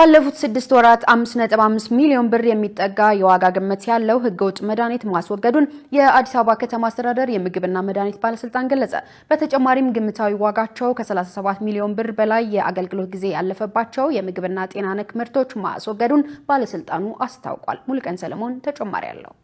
ባለፉት 6 ወራት 5.5 ሚሊዮን ብር የሚጠጋ የዋጋ ግምት ያለው ህገወጥ መድኃኒት ማስወገዱን የአዲስ አበባ ከተማ አስተዳደር የምግብና መድኃኒት ባለስልጣን ገለጸ። በተጨማሪም ግምታዊ ዋጋቸው ከ37 ሚሊዮን ብር በላይ የአገልግሎት ጊዜ ያለፈባቸው የምግብና ጤና ነክ ምርቶች ማስወገዱን ባለስልጣኑ አስታውቋል። ሙሉቀን ሰለሞን ተጨማሪ አለው።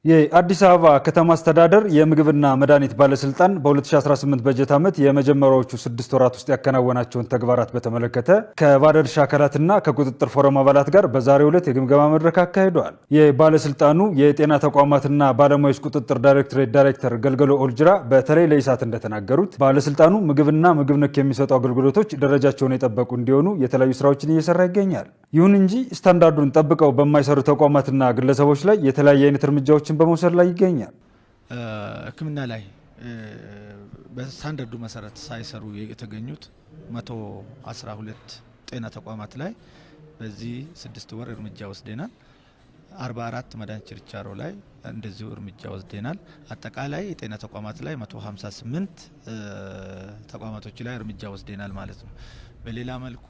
የአዲስ አበባ ከተማ አስተዳደር የምግብና መድኃኒት ባለስልጣን በ2018 በጀት ዓመት የመጀመሪያዎቹ 6 ወራት ውስጥ ያከናወናቸውን ተግባራት በተመለከተ ከባለድርሻ አካላትና ከቁጥጥር ፎረም አባላት ጋር በዛሬው ዕለት የግምገማ መድረክ አካሂደዋል። የባለስልጣኑ የጤና ተቋማትና ባለሙያዎች ቁጥጥር ዳይሬክቶሬት ዳይሬክተር ገልገሎ ኦልጅራ በተለይ ለኢሳት እንደተናገሩት ባለስልጣኑ ምግብና ምግብ ነክ የሚሰጡ አገልግሎቶች ደረጃቸውን የጠበቁ እንዲሆኑ የተለያዩ ስራዎችን እየሰራ ይገኛል። ይሁን እንጂ ስታንዳርዱን ጠብቀው በማይሰሩ ተቋማትና ግለሰቦች ላይ የተለያየ አይነት እርምጃዎች በመውሰድ ላይ ይገኛል። ሕክምና ላይ በስታንዳርዱ መሰረት ሳይሰሩ የተገኙት 112 ጤና ተቋማት ላይ በዚህ 6 ወር እርምጃ ወስደናል። 44 መድኃኒት ችርቻሮ ላይ እንደዚሁ እርምጃ ወስደናል። አጠቃላይ የጤና ተቋማት ላይ 158 ተቋማቶች ላይ እርምጃ ወስደናል ማለት ነው። በሌላ መልኩ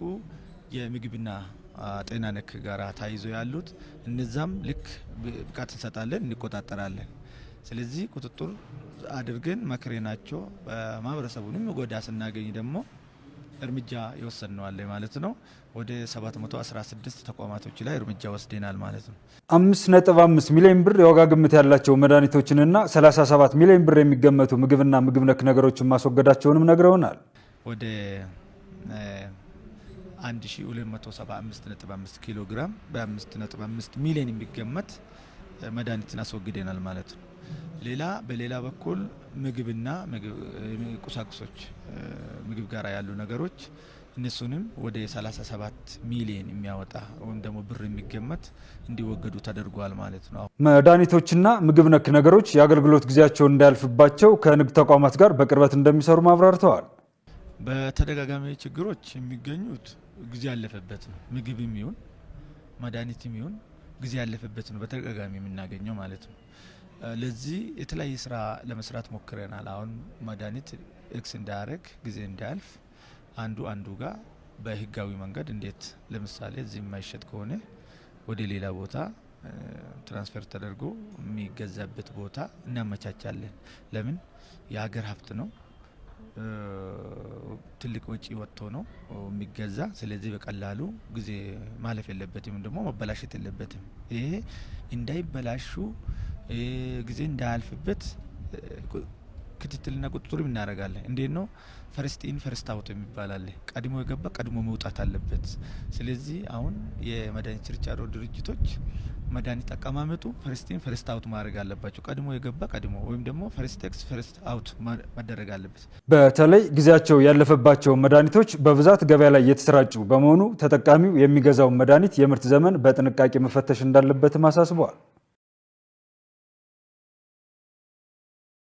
የምግብና ጤና ነክ ጋራ ታይዞ ያሉት እነዛም ልክ ብቃት እንሰጣለን፣ እንቆጣጠራለን። ስለዚህ ቁጥጥር አድርገን መክረናቸው በማህበረሰቡንም ጎዳ ስናገኝ ደግሞ እርምጃ ይወሰድነዋል ማለት ነው። ወደ 716 ተቋማቶች ላይ እርምጃ ወስደናል ማለት ነው። 5.5 ሚሊዮን ብር የዋጋ ግምት ያላቸው መድኃኒቶችንና 37 ሚሊዮን ብር የሚገመቱ ምግብና ምግብ ነክ ነገሮችን ማስወገዳቸውንም ነግረውናል። ወደ 1275.5 ኪሎ ግራም በ5.5 ሚሊዮን የሚገመት መድኃኒትን አስወግደናል ማለት ነው። በሌላ በኩል ምግብና ቁሳቁሶች ምግብ ጋር ያሉ ነገሮች እነሱንም ወደ 37 ሚሊዮን የሚያወጣ ወይም ደግሞ ብር የሚገመት እንዲወገዱ ተደርጓል ማለት ነው። መድኃኒቶችና ምግብ ነክ ነገሮች የአገልግሎት ጊዜያቸው እንዳያልፍባቸው ከንግድ ተቋማት ጋር በቅርበት እንደሚሰሩ አብራርተዋል። በተደጋጋሚ ችግሮች የሚገኙት ጊዜ ያለፈበት ነው። ምግብም ይሁን መድኃኒትም ይሁን ጊዜ ያለፈበት ነው በተደጋጋሚ የምናገኘው ማለት ነው። ለዚህ የተለያየ ስራ ለመስራት ሞክረናል። አሁን መድኃኒት ኤክስ እንዳያረግ ጊዜ እንዳያልፍ አንዱ ጋር በህጋዊ መንገድ እንዴት ለምሳሌ እዚህ የማይሸጥ ከሆነ ወደ ሌላ ቦታ ትራንስፈር ተደርጎ የሚገዛበት ቦታ እናመቻቻለን። ለምን የሀገር ሀብት ነው፣ ትልቅ ወጪ ወጥቶ ነው የሚገዛ። ስለዚህ በቀላሉ ጊዜ ማለፍ የለበትም፣ ደግሞ መበላሸት የለበትም። ይሄ እንዳይበላሹ ጊዜ እንዳያልፍበት ክትትልና ቁጥጥር እናደርጋለን። እንዴት ነው? ፈርስት ኢን ፈርስት አውት የሚባል ቀድሞ የገባ ቀድሞ መውጣት አለበት። ስለዚህ አሁን የመድኃኒት ችርቻሮ ድርጅቶች መድኃኒት አቀማመጡ ፈርስት ኢን ፈርስት አውት ማድረግ አለባቸው። ቀድሞ የገባ ቀድሞ ወይም ደግሞ ፈርስት ኤክስ ፈርስት አውት መደረግ አለበት። በተለይ ጊዜያቸው ያለፈባቸው መድኃኒቶች በብዛት ገበያ ላይ የተሰራጩ በመሆኑ ተጠቃሚው የሚገዛው መድኃኒት የምርት ዘመን በጥንቃቄ መፈተሽ እንዳለበትም አሳስበዋል።